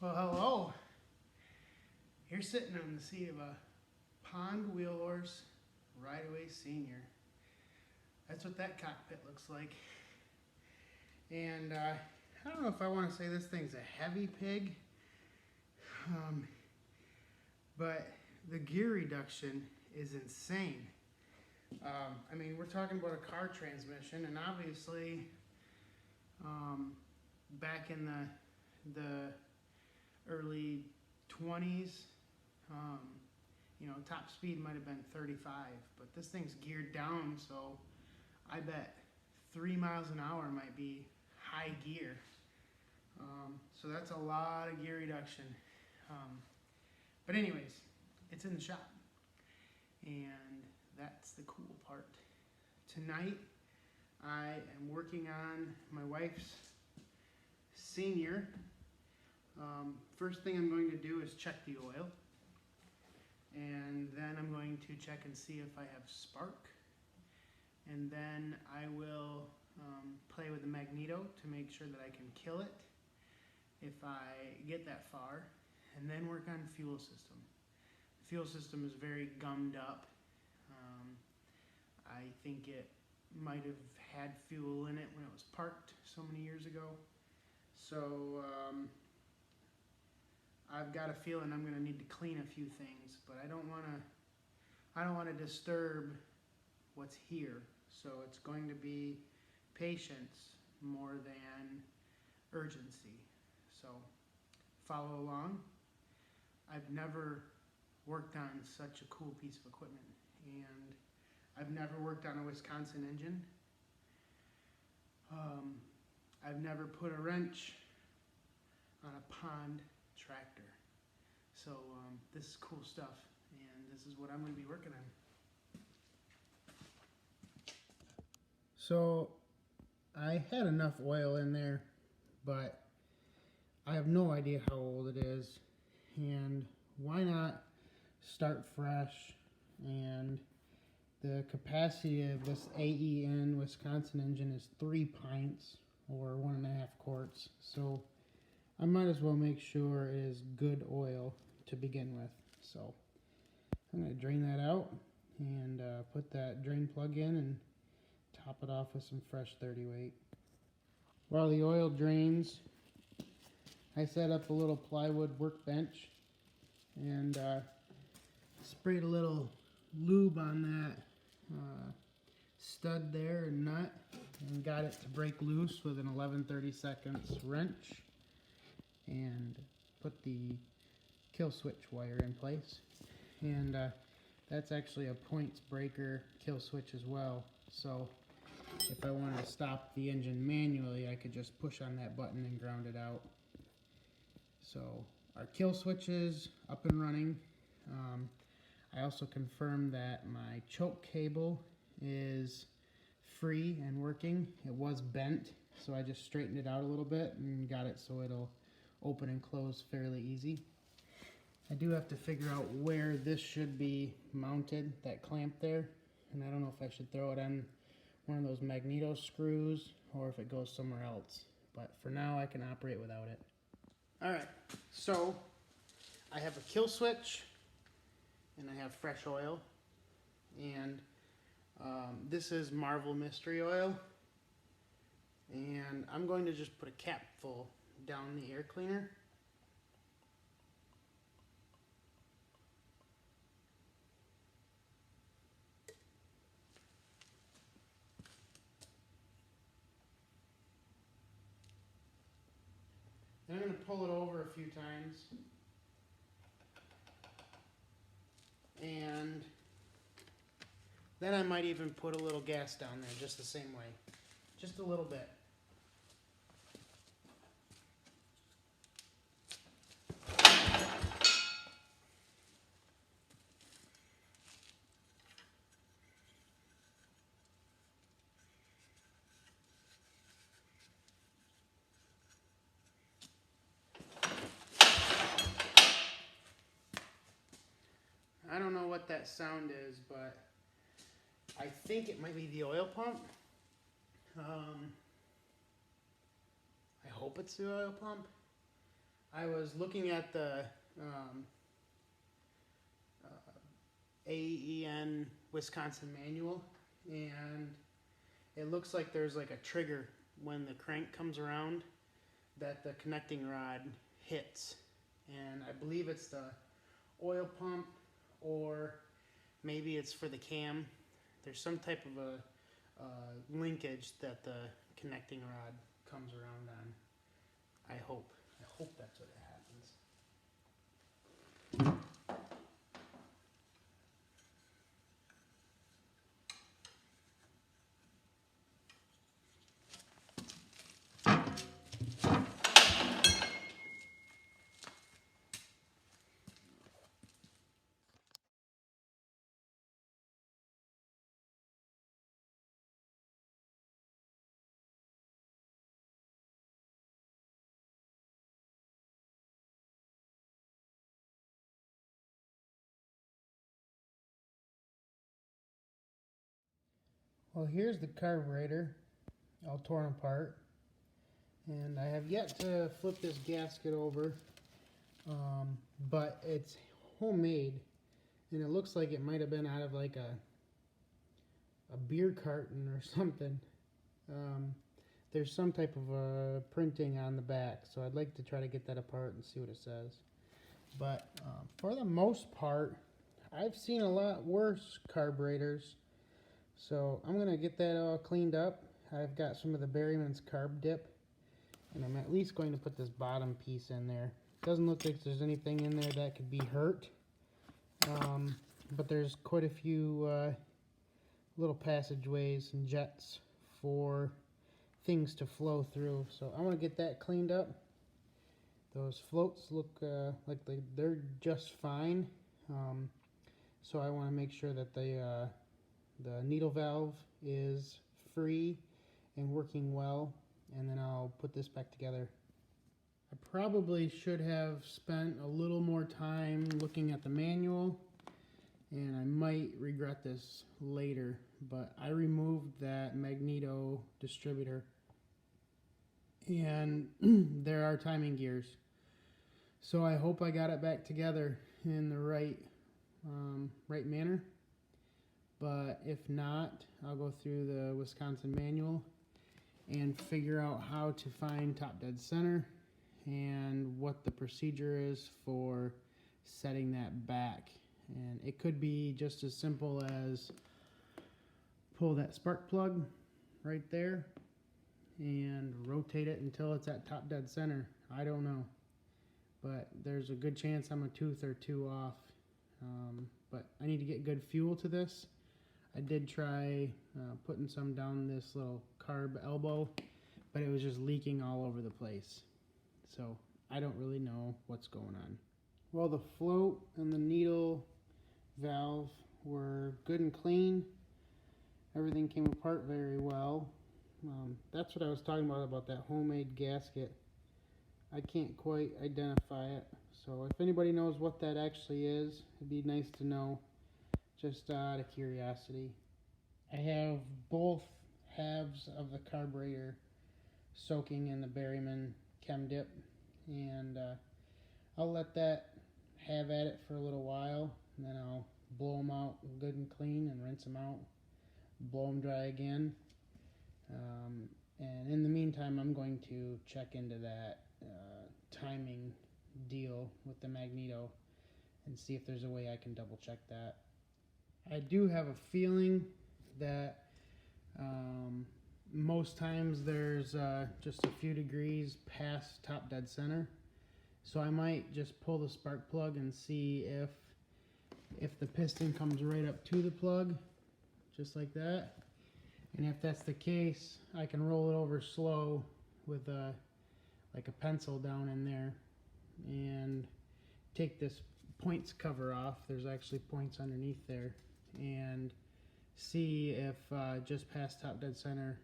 Well, hello. You're sitting on the seat of a Pond Wheel Horse Ride-Away Senior. That's what that cockpit looks like. And I don't know if I want to say this thing's a heavy pig, but the gear reduction is insane. I mean, we're talking about a car transmission, and obviously, back in the early 20s, top speed might have been 35, but this thing's geared down, so I bet 3 miles an hour might be high gear. So that's a lot of gear reduction. But anyways, it's in the shop, and that's the cool part. Tonight, I am working on my wife's Senior. First thing I'm going to do is check the oil, and then I'm going to check and see if I have spark, and then I will play with the magneto to make sure that I can kill it if I get that far, and then work on fuel system. The fuel system is very gummed up. I think it might have had fuel in it when it was parked so many years ago. So I've got a feeling I'm going to need to clean a few things, but I don't want to disturb what's here. So it's going to be patience more than urgency. So follow along. I've never worked on such a cool piece of equipment, and I've never worked on a Wisconsin engine. I've never put a wrench on a pond tractor. So this is cool stuff, and this is what I'm going to be working on. So I had enough oil in there, but I have no idea how old it is, and why not start fresh? And the capacity of this AEN Wisconsin engine is 3 pints or 1.5 quarts, so I might as well make sure it is good oil to begin with. So I'm going to drain that out and put that drain plug in and top it off with some fresh 30 weight. While the oil drains, I set up a little plywood workbench and sprayed a little lube on that stud there and nut, and got it to break loose with an 11/32 wrench, and put the kill switch wire in place. And that's actually a points breaker kill switch as well, so if I wanted to stop the engine manually, I could just push on that button and ground it out. So our kill switch is up and running. I also confirmed that my choke cable is free and working. It was bent, so I just straightened it out a little bit and got it so it'll open and close fairly easy. I do have to figure out where this should be mounted, that clamp there, and I don't know if I should throw it on one of those magneto screws or if it goes somewhere else, but for now I can operate without it. Alright, so I have a kill switch and I have fresh oil, and this is Marvel Mystery Oil, and I'm going to just put a capful down the air cleaner. Then I'm going to pull it over a few times, and then I might even put a little gas down there just the same way, just a little bit. I don't know what that sound is, but I think it might be the oil pump. I hope it's the oil pump. I was looking at the AEN Wisconsin manual, and it looks like there's like a trigger when the crank comes around that the connecting rod hits. And I believe it's the oil pump, or maybe it's for the cam. There's some type of a linkage that the connecting rod comes around on. I hope that's what happens. Well, here's the carburetor all torn apart, and I have yet to flip this gasket over, but it's homemade, and it looks like it might have been out of like a beer carton or something. There's some type of printing on the back, so I'd like to try to get that apart and see what it says. But for the most part, I've seen a lot worse carburetors. So I'm going to get that all cleaned up. I've got some of the Berryman's carb dip, and I'm at least going to put this bottom piece in there. Doesn't look like there's anything in there that could be hurt, but there's quite a few little passageways and jets for things to flow through. So I want to get that cleaned up. Those floats look like they're just fine, so I want to make sure that the needle valve is free and working well, and then I'll put this back together. I probably should have spent a little more time looking at the manual, and I might regret this later, but I removed that magneto distributor, and there are timing gears. So I hope I got it back together in the right manner. But if not, I'll go through the Wisconsin manual and figure out how to find top dead center and what the procedure is for setting that back. And it could be just as simple as pull that spark plug right there and rotate it until it's at top dead center. I don't know, but there's a good chance I'm a tooth or two off. But I need to get good fuel to this. I did try putting some down this little carb elbow, but it was just leaking all over the place. So I don't really know what's going on. Well, the float and the needle valve were good and clean. Everything came apart very well. That's what I was talking about that homemade gasket. I can't quite identify it. So if anybody knows what that actually is, it'd be nice to know. Just out of curiosity. I have both halves of the carburetor soaking in the Berryman chem dip, and I'll let that have at it for a little while, and then I'll blow them out good and clean and rinse them out, blow them dry again, and in the meantime I'm going to check into that timing deal with the magneto and see if there's a way I can double check that. I do have a feeling that most times there's just a few degrees past top dead center, so I might just pull the spark plug and see if the piston comes right up to the plug, just like that. And if that's the case, I can roll it over slow with like a pencil down in there and take this points cover off. There's actually points underneath there, and see if just past top dead center,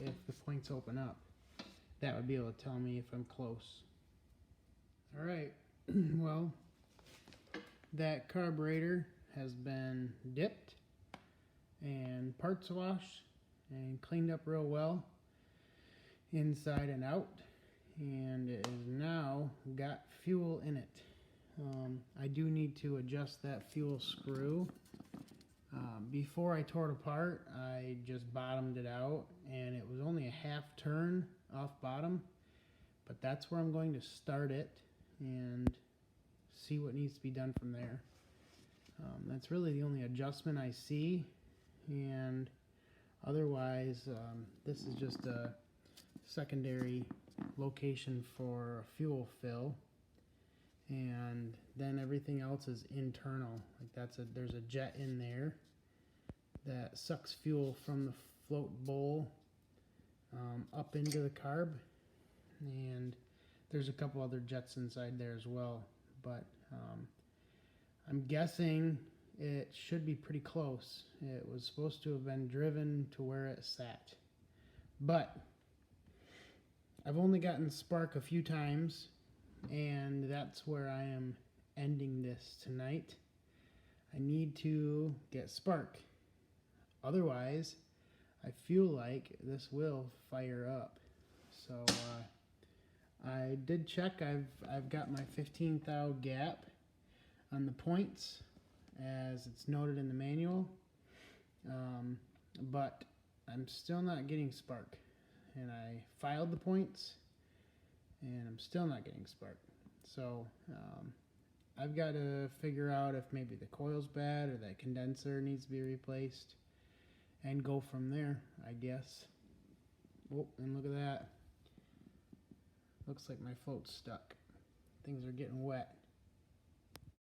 if the points open up. That would be able to tell me if I'm close. Alright, well, that carburetor has been dipped and parts washed and cleaned up real well inside and out, and it is now got fuel in it. I do need to adjust that fuel screw. Before I tore it apart, I just bottomed it out, and it was only a half turn off bottom, but that's where I'm going to start it and see what needs to be done from there. That's really the only adjustment I see, and otherwise this is just a secondary location for a fuel fill, and then everything else is internal. Like there's a jet in there that sucks fuel from the float bowl up into the carb, and there's a couple other jets inside there as well, but I'm guessing it should be pretty close. It was supposed to have been driven to where it sat, but I've only gotten spark a few times, and that's where I am ending this tonight. I need to get spark. Otherwise, I feel like this will fire up. So I did check. I've got my 15 thou gap on the points as it's noted in the manual, but I'm still not getting spark. And I filed the points, and I'm still not getting spark. So I've got to figure out if maybe the coil's bad or that condenser needs to be replaced, and go from there, I guess. Oh, and look at that. Looks like my float's stuck. Things are getting wet.